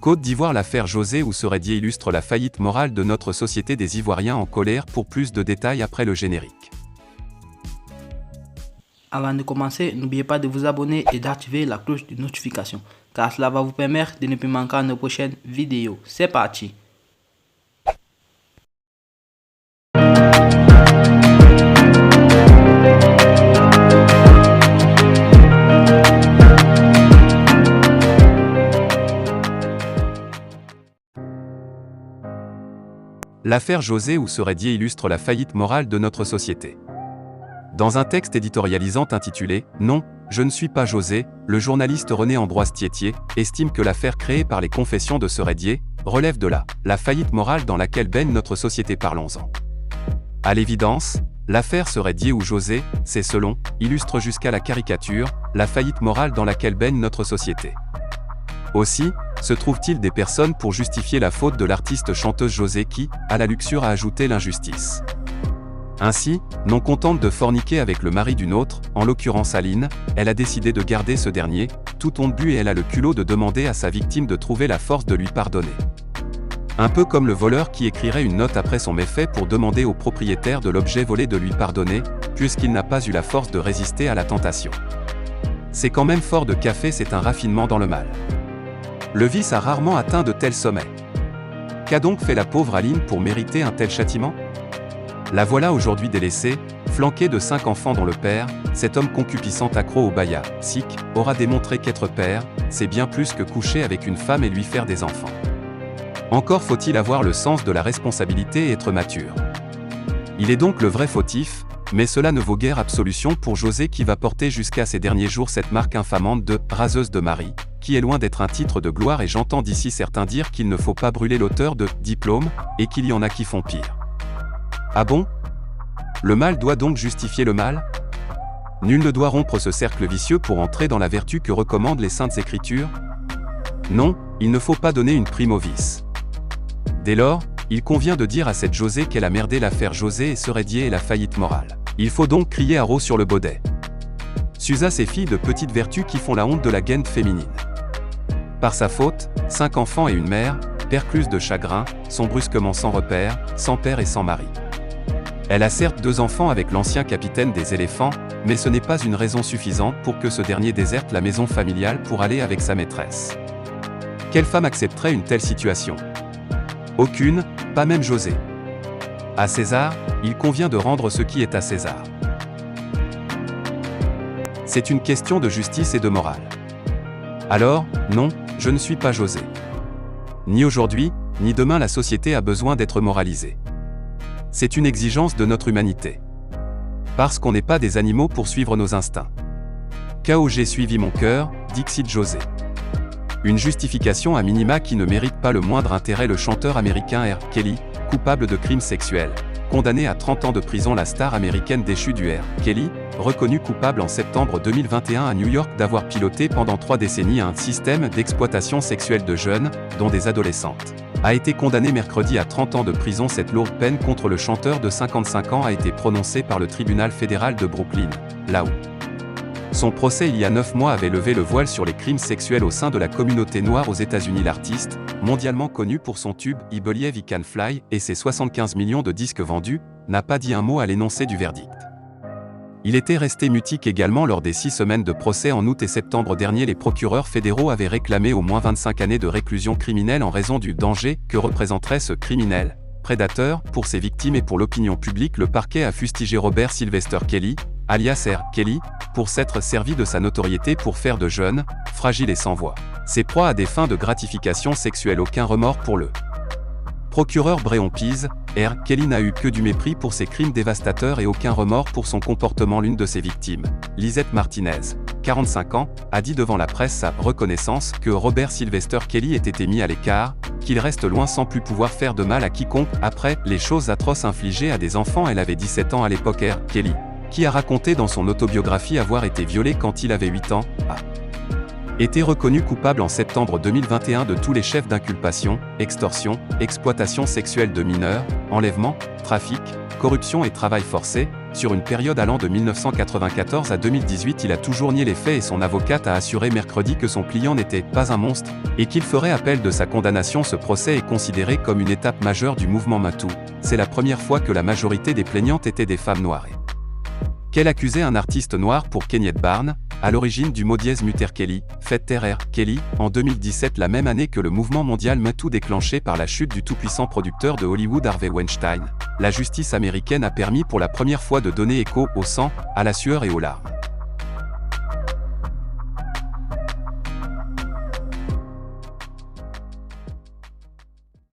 Côte d'Ivoire, l'affaire José Ousseret-Dié illustre la faillite morale de notre société, des Ivoiriens en colère. Pour plus de détails après le générique. Avant de commencer, n'oubliez pas de vous abonner et d'activer la cloche de notification, car cela va vous permettre de ne plus manquer nos prochaines vidéos. C'est parti! L'affaire José Ousseret-Dié illustre la faillite morale de notre société. Dans un texte éditorialisant intitulé « Non, je ne suis pas José », le journaliste René-Ambroise Thiétier estime que l'affaire créée par les confessions de Ousseret-Dié relève de la faillite morale dans laquelle baigne notre société. Parlons-en. À l'évidence, l'affaire Ousseret-Dié ou José, c'est selon, illustre jusqu'à la caricature, la faillite morale dans laquelle baigne notre société. Aussi, se trouve-t-il des personnes pour justifier la faute de l'artiste chanteuse José qui, à la luxure, a ajouté l'injustice. Ainsi, non contente de forniquer avec le mari d'une autre, en l'occurrence Aline, elle a décidé de garder ce dernier, tout honte bu, et elle a le culot de demander à sa victime de trouver la force de lui pardonner. Un peu comme le voleur qui écrirait une note après son méfait pour demander au propriétaire de l'objet volé de lui pardonner, puisqu'il n'a pas eu la force de résister à la tentation. C'est quand même fort de café, c'est un raffinement dans le mal. Le vice a rarement atteint de tels sommets. Qu'a donc fait la pauvre Aline pour mériter un tel châtiment ? La voilà aujourd'hui délaissée, flanquée de 5 enfants dont le père, cet homme concupiscent accro au baya, sic, aura démontré qu'être père, c'est bien plus que coucher avec une femme et lui faire des enfants. Encore faut-il avoir le sens de la responsabilité et être mature. Il est donc le vrai fautif, mais cela ne vaut guère absolution pour José qui va porter jusqu'à ses derniers jours cette marque infamante de « raseuse de mari », qui est loin d'être un titre de gloire, et j'entends d'ici certains dire qu'il ne faut pas brûler l'auteur de « diplôme » et qu'il y en a qui font pire. Ah bon ? Le mal doit donc justifier le mal ? Nul ne doit rompre ce cercle vicieux pour entrer dans la vertu que recommandent les Saintes Écritures ? Non, il ne faut pas donner une prime au vice. Dès lors, il convient de dire à cette José qu'elle a merdé. L'affaire José Ousseret-Dié et la faillite morale. Il faut donc crier haro sur le baudet. Suza, ces filles de petite vertu qui font la honte de la gaine féminine. Par sa faute, 5 enfants et une mère, percluse de chagrin, sont brusquement sans repère, sans père et sans mari. Elle a certes 2 enfants avec l'ancien capitaine des éléphants, mais ce n'est pas une raison suffisante pour que ce dernier déserte la maison familiale pour aller avec sa maîtresse. Quelle femme accepterait une telle situation ? Aucune, pas même José. À César, il convient de rendre ce qui est à César. C'est une question de justice et de morale. Alors, non, je ne suis pas José. Ni aujourd'hui, ni demain la société a besoin d'être moralisée. C'est une exigence de notre humanité. Parce qu'on n'est pas des animaux pour suivre nos instincts. K.O. j'ai suivi mon cœur, dixit José. Une justification à minima qui ne mérite pas le moindre intérêt. Le chanteur américain R. Kelly, coupable de crimes sexuels, condamné à 30 ans de prison. La star américaine déchue du R. Kelly, reconnue coupable en septembre 2021 à New York d'avoir piloté pendant 3 décennies un système d'exploitation sexuelle de jeunes, dont des adolescentes, a été condamnée mercredi à 30 ans de prison. Cette lourde peine contre le chanteur de 55 ans a été prononcée par le tribunal fédéral de Brooklyn, là où son procès il y a 9 mois avait levé le voile sur les crimes sexuels au sein de la communauté noire aux États-Unis. L'artiste, mondialement connu pour son tube I Believe I Can Fly et ses 75 millions de disques vendus, n'a pas dit un mot à l'énoncé du verdict. Il était resté mutique également lors des 6 semaines de procès. En août et septembre dernier, les procureurs fédéraux avaient réclamé au moins 25 années de réclusion criminelle en raison du danger que représenterait ce criminel prédateur pour ses victimes et pour l'opinion publique. Le parquet a fustigé Robert Sylvester Kelly, alias R. Kelly, pour s'être servi de sa notoriété pour faire de jeunes, fragiles et sans voix, ses proies à des fins de gratification sexuelle. Aucun remords pour le procureur Bréon Pise. R. Kelly n'a eu que du mépris pour ses crimes dévastateurs et aucun remords pour son comportement. L'une de ses victimes, Lisette Martinez, 45 ans, a dit devant la presse sa reconnaissance que Robert Sylvester Kelly ait été mis à l'écart, qu'il reste loin sans plus pouvoir faire de mal à quiconque. Après les choses atroces infligées à des enfants, elle avait 17 ans à l'époque. R. Kelly, qui a raconté dans son autobiographie avoir été violé quand il avait 8 ans, a été reconnu coupable en septembre 2021 de tous les chefs d'inculpation, extorsion, exploitation sexuelle de mineurs, enlèvement, trafic, corruption et travail forcé, sur une période allant de 1994 à 2018, il a toujours nié les faits et son avocate a assuré mercredi que son client n'était pas un monstre et qu'il ferait appel de sa condamnation. Ce procès est considéré comme une étape majeure du mouvement MeToo. C'est la première fois que la majorité des plaignantes étaient des femmes noires. Quel accusé un artiste noir pour Kenyette Barnes, à l'origine du mot dièse muter Kelly, fait taire Kelly, en 2017, la même année que le mouvement mondial MeToo déclenché par la chute du tout-puissant producteur de Hollywood Harvey Weinstein. La justice américaine a permis pour la première fois de donner écho au sang, à la sueur et aux larmes.